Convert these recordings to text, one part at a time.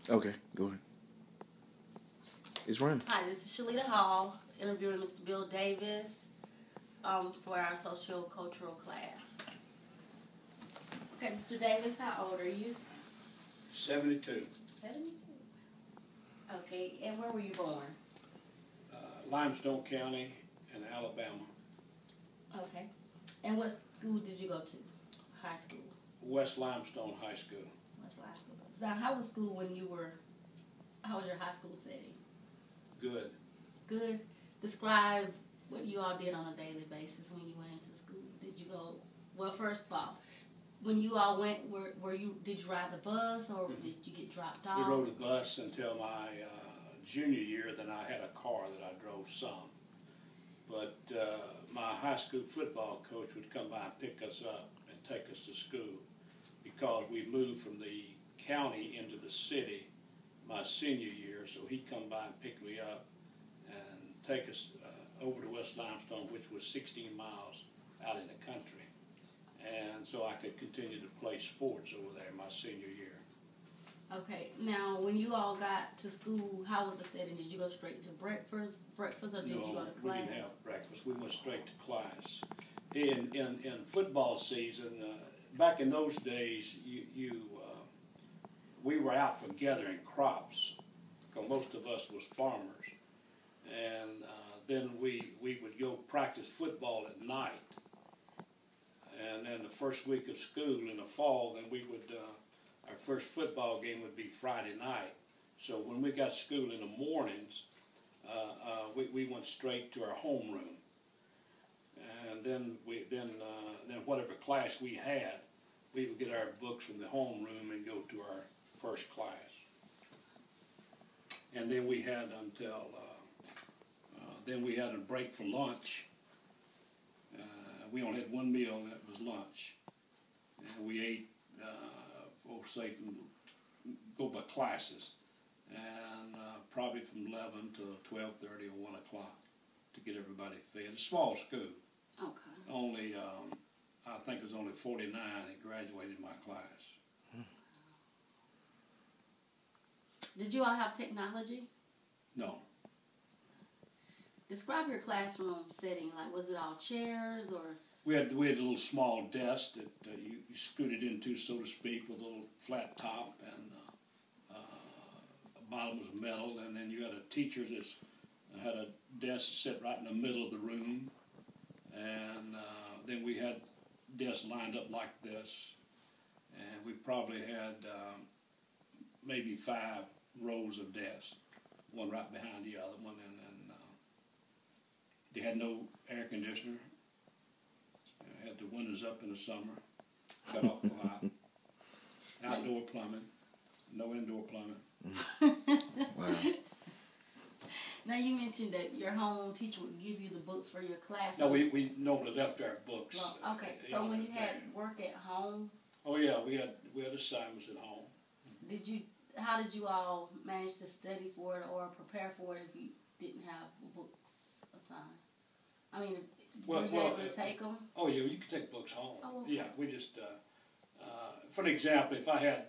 Okay, go ahead. It's running. Hi, this is Shaleta Hall, interviewing Mr. Bill Davis for our social cultural class. Okay, Mr. Davis, how old are you? 72. 72. Okay, and where were you born? Limestone County in Alabama. Okay. And what school did you go to? High school? West Limestone High School. West High School. So how was school when you were, how was your high school setting? Good. Good. Describe what you all did on a daily basis when you went into school. Did you go, well, first of all, when you all went, did you ride the bus or did you get dropped off? We rode a bus until my junior year, then I had a car that I drove some. But my high school football coach would come by and pick us up and take us to school because we moved from the county into the city my senior year, so he'd come by and pick me up and take us over to West Limestone, which was 16 miles out in the country. And so I could continue to play sports over there my senior year. Okay. Now, when you all got to school, how was the setting? Did you go straight to breakfast, or did you go to class? We didn't have breakfast. We went straight to class. In football season, back in those days, we were out for gathering crops, because most of us was farmers. And then we would go practice football at night. And then the first week of school in the fall, then we would, our first football game would be Friday night. So when we got school in the mornings, we went straight to our homeroom. And then then whatever class we had, we would get our books from the homeroom and go to our first class. And then we had until, then we had a break for lunch. We only had one meal, and that was lunch. And we ate, go by classes, and probably from 11 to 12:30 or 1 o'clock to get everybody fed. A small school. Okay. Only, I think it was only 49 that graduated my class. Did you all have technology? No. Describe your classroom setting. Like, was it all chairs or? We had a little small desk that you scooted into, so to speak, with a little flat top, and the bottom was metal. And then you had a teacher that had a desk that sat right in the middle of the room, and then we had desks lined up like this, and we probably had maybe 5 rows of desks, one right behind the other one, and they had no air conditioner. Had the windows up in the summer, got awful hot. Outdoor plumbing, no indoor plumbing. Wow. Now you mentioned that your home teacher would give you the books for your class. No, we normally left our books. Well, okay, so when you had work at home. Oh yeah, we had assignments at home. How did you all manage to study for it or prepare for it if you didn't have books assigned? I mean, were you able to take them? Oh yeah, you could take books home. Oh, okay. Yeah, we just, for an example, if I had,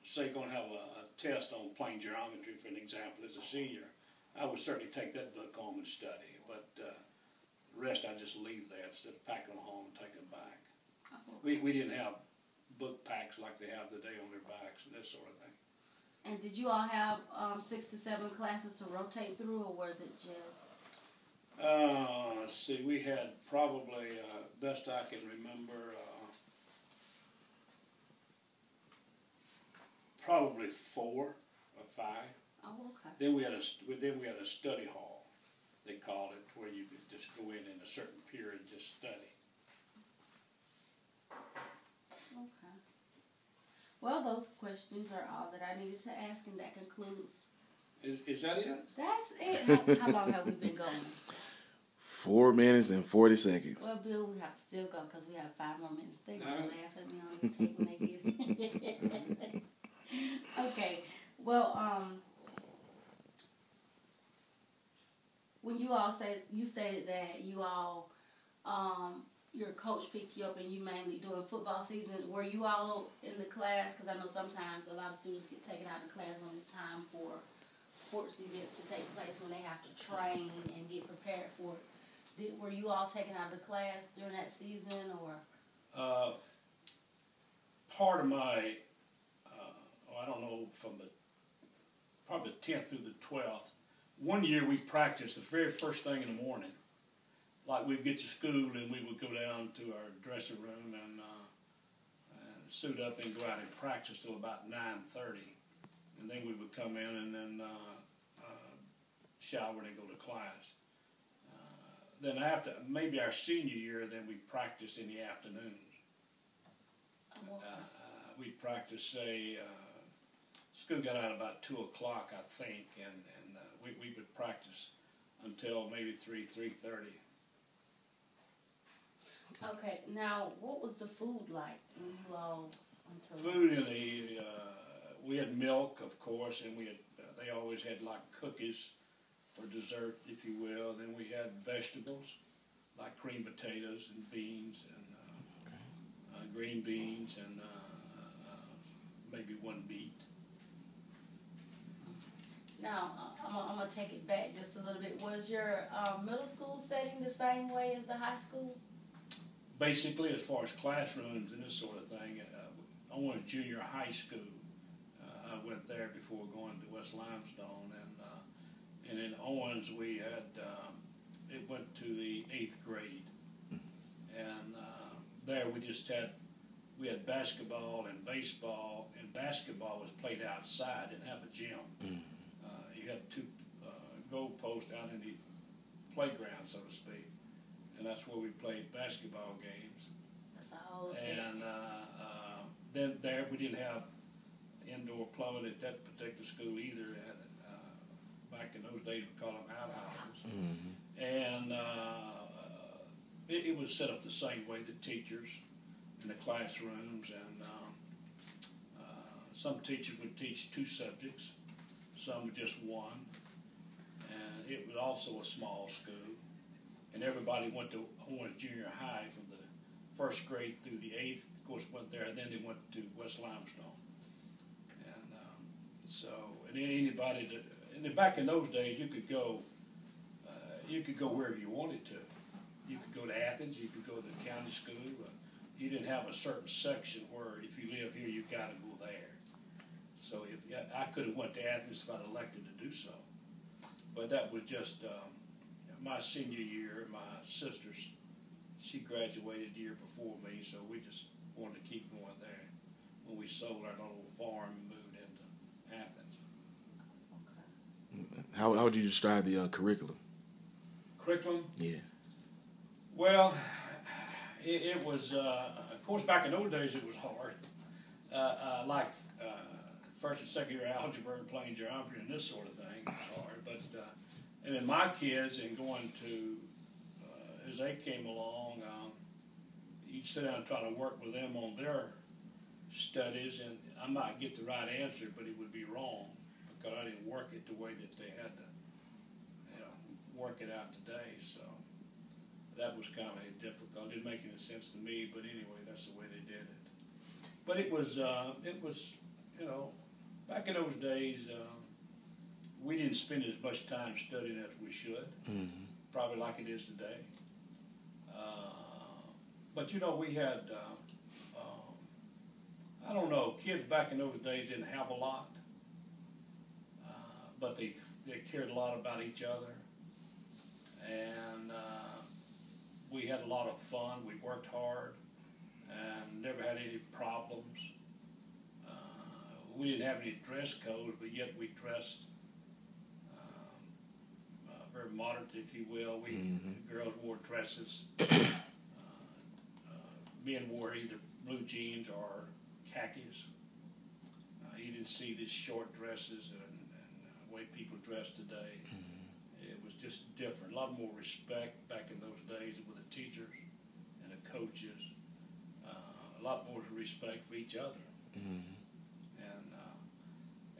say, going to have a test on plane geometry, for an example, as a senior, I would certainly take that book home and study. But the rest I just leave there instead of packing them home and taking them back. Oh, okay. We didn't have book packs like they have today on their backs and this sort of thing. And did you all have 6 to 7 classes to rotate through, or was it just? Let's see, we had probably, best I can remember, probably 4 or 5. Oh, okay. Then we had a study hall, they called it, where you could just go in a certain period and just study. Okay. Well, those questions are all that I needed to ask, and that concludes. Is that it? That's it. How long have we been going? 4 minutes and 40 seconds. Well, Bill, we have to still go because we have 5 more minutes. They're going to laugh at me on this tape when they get it. Okay. Well, when you all said, you stated that you all your coach picked you up and you mainly doing football season, were you all in the class? Because I know sometimes a lot of students get taken out of class when it's time for sports events to take place, when they have to train and get prepared for it. Were you all taken out of the class during that season, or? Part of my, I don't know, from probably the 10th through the 12th, one year we practiced the very first thing in the morning. Like we'd get to school and we would go down to our dressing room and suit up and go out and practice till about 9:30. And then we would come in and then shower and go to class. Then after, maybe our senior year, then we practiced in the afternoons. We'd practice, say, school got out about 2 o'clock, I think, and we would practice until maybe 3:30. Okay, now what was the food like when you all went to? Food in the, we had milk, of course, and we had, they always had like cookies for dessert, if you will. Then we had vegetables, like cream potatoes and beans and green beans and maybe one meat. Now, I'm going to take it back just a little bit. Was your middle school setting the same way as the high school? Basically, as far as classrooms and this sort of thing, I went to junior high school. I went there before going to West Limestone, and in Owens we had it went to the 8th grade, and there we had basketball and baseball, and basketball was played outside, didn't have a gym. You had 2 goal posts out in the playground, so to speak. And that's where we played basketball games. That's all. And then there we didn't have indoor plumbing at that particular school either. And, back in those days we called them outhouses. Mm-hmm. And it was set up the same way, the teachers in the classrooms. And some teachers would teach 2 subjects, some would just 1. And it was also a small school. And everybody went to junior high from the 1st grade through the 8th. Of course, went there, and then they went to West Limestone. And and then anybody and back in those days, you could go wherever you wanted to. You could go to Athens, you could go to the county school. You didn't have a certain section where if you live here, you got to go there. So I could have went to Athens if I'd elected to do so, but that was just. My senior year, my sister, she graduated the year before me, so we just wanted to keep going there. When we sold our little farm and moved into Athens. Okay. How would you describe the curriculum? Curriculum? Yeah. Well, it was, of course, back in those days it was hard. Like first and second year algebra and plane geometry and this sort of thing was hard, but. And then my kids, and going to, as they came along, you'd sit down and try to work with them on their studies, and I might get the right answer, but it would be wrong because I didn't work it the way that they had to, work it out today. So that was kind of difficult. It didn't make any sense to me, but anyway, that's the way they did it. But it was, back in those days. We didn't spend as much time studying as we should, probably like it is today. But we had, I don't know, kids back in those days didn't have a lot, but they cared a lot about each other. And we had a lot of fun. We worked hard and never had any problems. We didn't have any dress code, but yet we dressed very modern, if you will. Girls wore dresses. Men wore either blue jeans or khakis. You didn't see these short dresses and the way people dress today. It was just different. A lot more respect back in those days with the teachers and the coaches. A lot more respect for each other.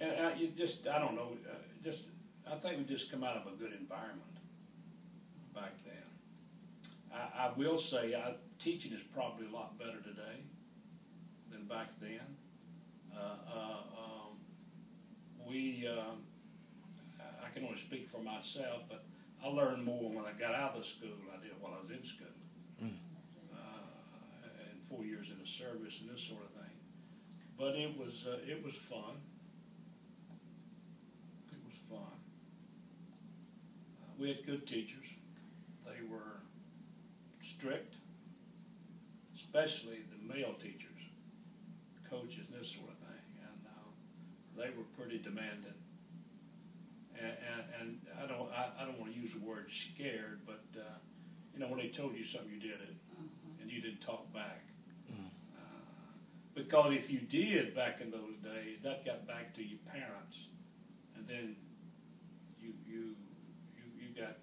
And I don't know, I think we just come out of a good environment back then. I will say, I teaching is probably a lot better today than back then. I can only speak for myself, but I learned more when I got out of the school than I did while I was in school. And 4 years in the service and this sort of thing. But it was fun. It was fun. We had good teachers. They were strict, especially the male teachers, coaches, and this sort of thing. And they were pretty demanding. And I don't want to use the word scared, but when they told you something, you did it, and you didn't talk back. Because if you did back in those days, that got back to your parents, and then you got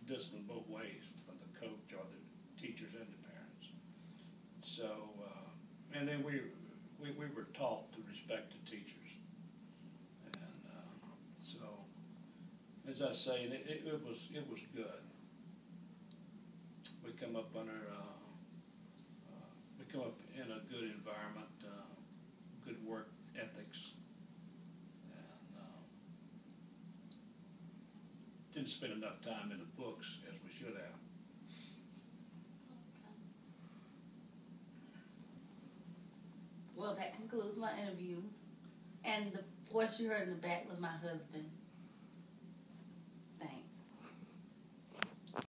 discipline both ways from the coach or the teachers and the parents. So, and then we were taught to respect the teachers. As I say, it was good. We come up in a good environment, good work ethics, and didn't spend enough time in the books as we should have. Well, that concludes my interview, and the voice you heard in the back was my husband.